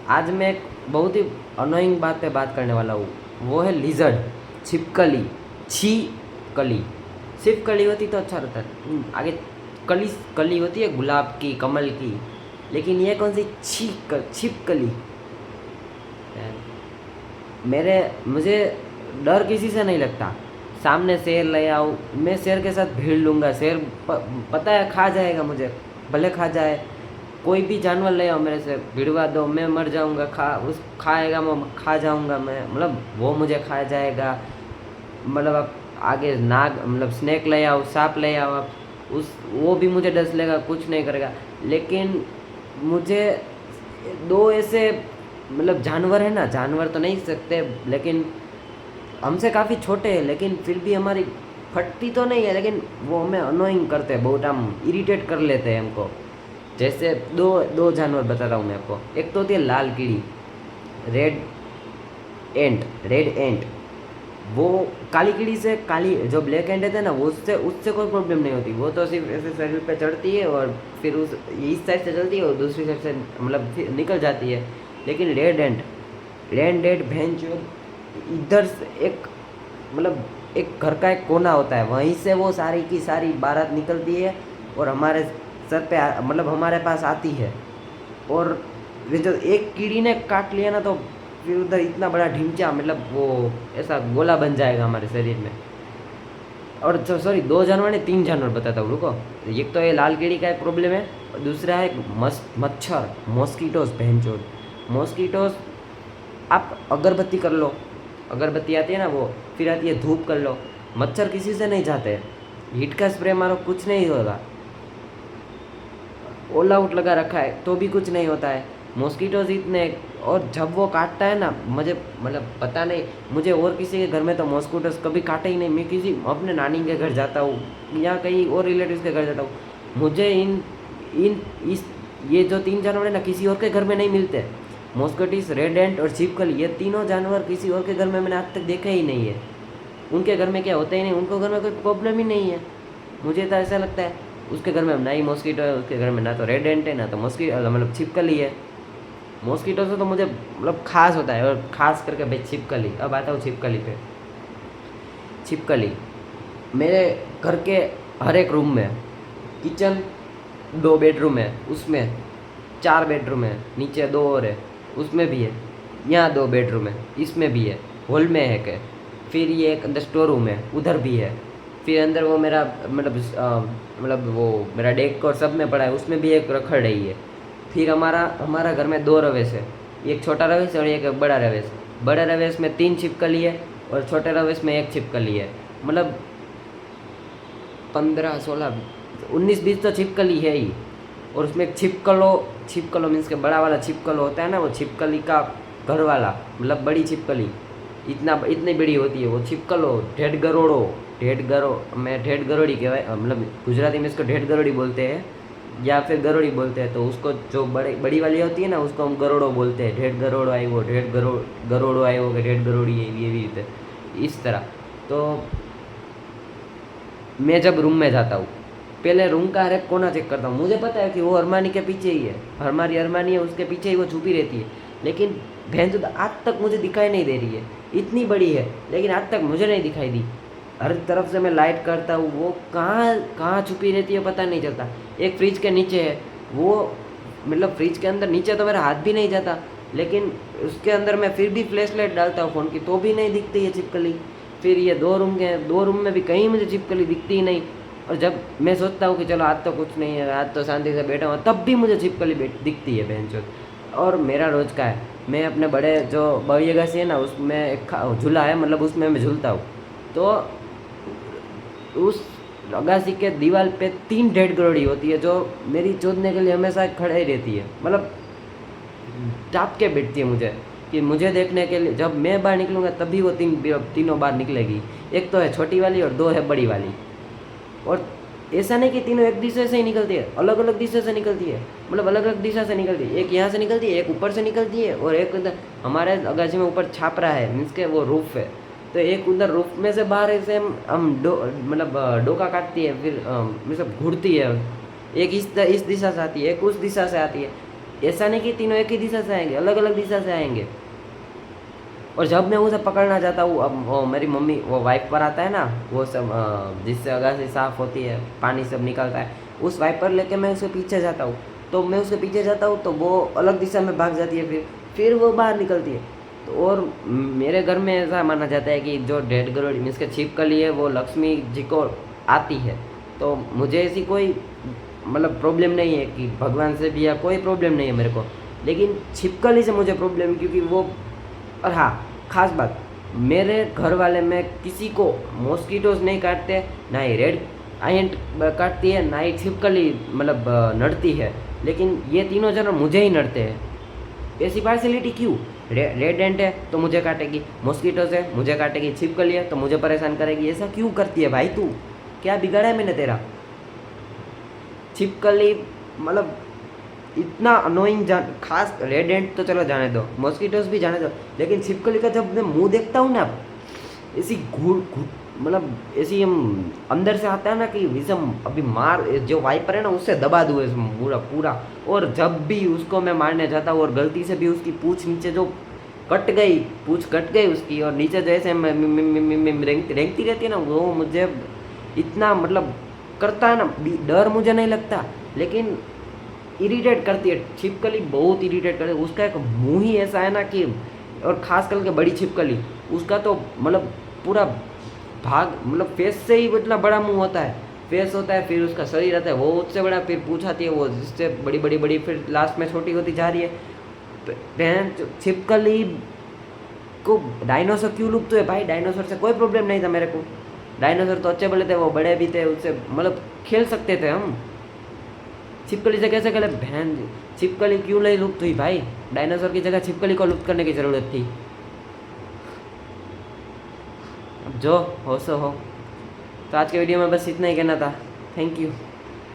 आज मैं एक बहुत ही अनोइंग बात पे बात करने वाला हूँ। वो है लिजर्ड, छिपकली, छी कली। छिपकली होती तो अच्छा रहता। आगे कली कली होती है गुलाब की, कमल की, लेकिन ये कौन सी छिपकली। मेरे मुझे डर किसी से नहीं लगता। सामने शेर ले आओ, मैं शेर के साथ भिड़ लूँगा। शेर पता है खा जाएगा मुझे, भले खा जाए। कोई भी जानवर ले आओ मेरे से भिड़वा दो, मैं मर जाऊँगा। उस खाएगा, मैं खा जाऊँगा। मैं मतलब वो मुझे खा जाएगा। मतलब आप आगे नाग मतलब स्नेक ले आओ, सांप ले आओ आप, उस वो भी मुझे डस लेगा, कुछ नहीं करेगा। लेकिन मुझे दो ऐसे मतलब जानवर है ना, जानवर तो नहीं सकते, लेकिन हमसे काफ़ी छोटे हैं, लेकिन फिर भी हमारी फटती तो नहीं है, लेकिन वो हमें अनोइंग करते हैं बहुत, हम इरिटेट कर लेते हैं हमको। जैसे दो दो जानवर बता रहा हूँ मैं आपको। एक तो होती है लाल कीड़ी, रेड रेड एंट। वो काली कीड़ी से, काली जो ब्लैक एंट है ना, वो उससे उससे कोई प्रॉब्लम नहीं होती। वो तो सिर्फ ऐसे शरीर पे चढ़ती है और फिर उस इस साइड से चलती है और दूसरी साइड से मतलब फिर निकल जाती है। लेकिन रेड एंट भैंस जो इधर से एक मतलब एक घर का एक कोना होता है, वहीं से वो सारी की सारी बारात निकलती है और हमारे सर पे मतलब हमारे पास आती है। और वे जो एक कीड़ी ने काट लिया ना, तो फिर उधर इतना बड़ा ढिंचा, मतलब वो ऐसा गोला बन जाएगा हमारे शरीर में। और जो सॉरी, दो जानवर ने, तीन जानवर बताता हूँ, रुको। एक तो ये लाल कीड़ी का एक प्रॉब्लम है, और दूसरा है मच्छर, मॉस्किटोस। भैंचोद मॉस्किटोस। आप अगरबत्ती कर लो, अगरबत्ती आती है ना वो, फिर आती है धूप कर लो, मच्छर किसी से नहीं जाते। हीट का स्प्रे मारो, कुछ नहीं होगा। ऑल आउट लगा रखा है तो भी कुछ नहीं होता है। मॉस्किटोज इतने, और जब वो काटता है ना, मुझे मतलब पता नहीं, मुझे और किसी के घर में तो मॉस्किटोज कभी काटे ही नहीं। मैं किसी अपने नानी के घर जाता हूँ या कहीं और रिलेटिव्स के घर जाता हूँ, मुझे इन इन इस ये जो तीन जानवर है ना, किसी और के घर में नहीं मिलते। मॉस्किटोस, रेड एंट और छिपकली, ये तीनों जानवर किसी और के घर में मैंने आज तक देखे ही नहीं है। उनके घर में क्या होता ही नहीं, उनको घर में कोई प्रॉब्लम ही नहीं है। मुझे तो ऐसा लगता है उसके घर में ना ही मॉस्किटो है, उसके घर में ना तो रेड एंट है, ना तो मॉस्किटो मतलब छिपकली है। मॉस्किटो से तो मुझे मतलब खास होता है, और खास करके भाई छिपकली। अब आता हूँ छिपकली पे। छिपकली मेरे घर के हर एक रूम में, किचन 2 बेडरूम है, उसमें 4 बेडरूम है, नीचे 2 और है, उसमें भी है, यहाँ 2 बेडरूम है, इसमें भी है, हॉल में है के, फिर ये एक अंदर स्टोर रूम है, उधर भी है, फिर अंदर वो मेरा मतलब वो मेरा डेक और सब में पड़ा है, उसमें भी एक रखड़ रही है। फिर हमारा घर में 2 रवेश है, एक छोटा रवेश और एक बड़ा रवेश। बड़े रवेश में 3 छिपकली है और छोटे रवेश में 1 छिपकली है। मतलब 15 16 19 20 तो छिपकली है ही। और उसमें एक छिपकलो मीन्स के बड़ा वाला छिपकलो होता है ना, वो छिपकली का घर वाला, मतलब बड़ी छिपकली, इतनी बड़ी होती है वो छिपकलो। ढेड गरोड़ी कहवाय, मतलब गुजराती में इसको ढेड गरोड़ी बोलते हैं या फिर गरोड़ी बोलते हैं। तो उसको जो बड़ी वाली होती है ना, उसको हम गरोड़ो बोलते हैं। ढेड गरोड़ो आयो, गरोड़ो आयो, ढेड गरोड़ी ये रीते, इस तरह। तो मैं जब रूम में जाता हूँ, पहले रूम का हर एक कोना चेक करता हूँ। मुझे पता है कि वो अरमानी के पीछे ही है, हमारी अरमानी है, उसके पीछे ही वो छुपी रहती है। लेकिन भैंस आज तक मुझे दिखाई नहीं दे रही है। इतनी बड़ी है लेकिन आज तक मुझे नहीं दिखाई दी। हर तरफ से मैं लाइट करता हूँ, वो कहाँ कहाँ छुपी रहती है पता नहीं चलता। एक फ्रिज के नीचे है वो, मतलब फ्रिज के अंदर नीचे तो मेरा हाथ भी नहीं जाता, लेकिन उसके अंदर मैं फिर भी फ्लैश लाइट डालता हूँ फ़ोन की, तो भी नहीं दिखती है छिपकली। फिर ये 2 रूम के हैं, 2 रूम में भी कहीं मुझे छिपकली दिखती ही नहीं। और जब मैं सोचता हूँ कि चलो आज तो कुछ नहीं है, आज तो शांति से बैठा हूँ, तब भी मुझे छिपकली दिखती है बहनचोद। और मेरा रोज़ का है, मैं अपने बड़े जो बड़ी अगासी है ना, उसमें एक झूला है, मतलब उसमें मैं झूलता हूँ। तो उस अगासी के दीवार पे 3 ढेड गरोड़ी होती है, जो मेरी चोदने के लिए हमेशा खड़े ही रहती है। मतलब टाप के बैठती है मुझे, कि मुझे देखने के लिए। जब मैं बाहर निकलूँगा तभी वो तीनों बाहर निकलेगी। एक तो है छोटी वाली और 2 है बड़ी वाली। और ऐसा नहीं कि तीनों एक दिशा से ही निकलती है, अलग अलग दिशा से निकलती है, मतलब अलग अलग दिशा से निकलती है। एक यहाँ से निकलती है, एक ऊपर से निकलती है, और एक उधर हमारे अगासी में ऊपर छापरा है, मीन्स के वो रूफ है, तो एक उधर रूफ में से बाहर ऐसे हम मतलब डोका काटती है, फिर मतलब घूरती है। एक इस दिशा से आती है, एक उस दिशा से आती है। ऐसा नहीं कि तीनों एक ही दिशा से आएंगे, अलग अलग दिशा से आएंगे। और जब मैं उसे पकड़ना चाहता हूँ, अब वो मेरी मम्मी वो वाइपर आता है ना, वो सब जिससे अगासी साफ़ होती है, पानी सब निकलता है, उस वाइपर लेके मैं उसके पीछे जाता हूँ। तो मैं उसके पीछे जाता हूँ तो वो अलग दिशा में भाग जाती है, फिर वो बाहर निकलती है। तो और मेरे घर में ऐसा माना जाता है कि जो डेड गरुड़ मीन्स के छिपकली है वो लक्ष्मी जी को आती है। तो मुझे ऐसी कोई मतलब प्रॉब्लम नहीं है कि भगवान से भी या कोई प्रॉब्लम नहीं है मेरे को, लेकिन छिपकली से मुझे प्रॉब्लम है क्योंकि वो। और हाँ, खास बात, मेरे घर वाले में किसी को मॉस्किटोज नहीं काटते, ना ही रेड आयंट काटती है, ना ही छिपकली मतलब नड़ती है, लेकिन ये तीनों जानवर मुझे ही नड़ते हैं। ऐसी पार्शलिटी क्यों? रेड एंट है तो मुझे काटेगी, मॉस्किटोज है मुझे काटेगी, छिपकली है तो मुझे परेशान करेगी। ऐसा क्यों करती है भाई? तू क्या बिगाड़ा है मैंने तेरा? छिपकली मतलब इतना अनोइंग खास रेड एंट तो चलो जाने दो, मॉस्किटोज भी जाने दो, लेकिन छिपकली का जब मैं मुंह देखता हूँ ना, ऐसी घूट घूट मतलब ऐसी हम अंदर से आता है ना कि विषम अभी मार, जो वाइपर है ना उससे दबा दूँ इसमें पूरा पूरा। और जब भी उसको मैं मारने जाता हूँ और गलती से भी उसकी पूँछ नीचे जो कट गई, पूँछ कट गई उसकी, और नीचे जैसे रेंगती रहती है ना, वो मुझे इतना मतलब करता है ना, डर मुझे नहीं लगता, लेकिन इरिटेट करती है। छिपकली बहुत इरिटेट करती है, उसका एक मुंह ही ऐसा है ना कि, और खास करके बड़ी छिपकली, उसका तो मतलब पूरा भाग मतलब फेस से ही इतना बड़ा मुंह होता है, फेस होता है, फिर उसका शरीर आता है वो उससे बड़ा, फिर पूँछ आती है वो जिससे बड़ी बड़ी बड़ी, फिर लास्ट में छोटी होती जा रही है। बहन छिपकली को डायनासोर क्यों लुप्त हुए भाई? डायनासोर से कोई प्रॉब्लम नहीं था मेरे को, डायनासोर तो अच्छे बड़े थे, वो बड़े भी थे, उससे मतलब खेल सकते थे हम। छिपकली से कैसे खेले बहन? छिपकली क्यों नहीं लुप्त हुई भाई? डायनासोर की जगह छिपकली को लुप्त करने की ज़रूरत थी। अब जो हो सो हो। तो आज के वीडियो में बस इतना ही कहना था। Thank you.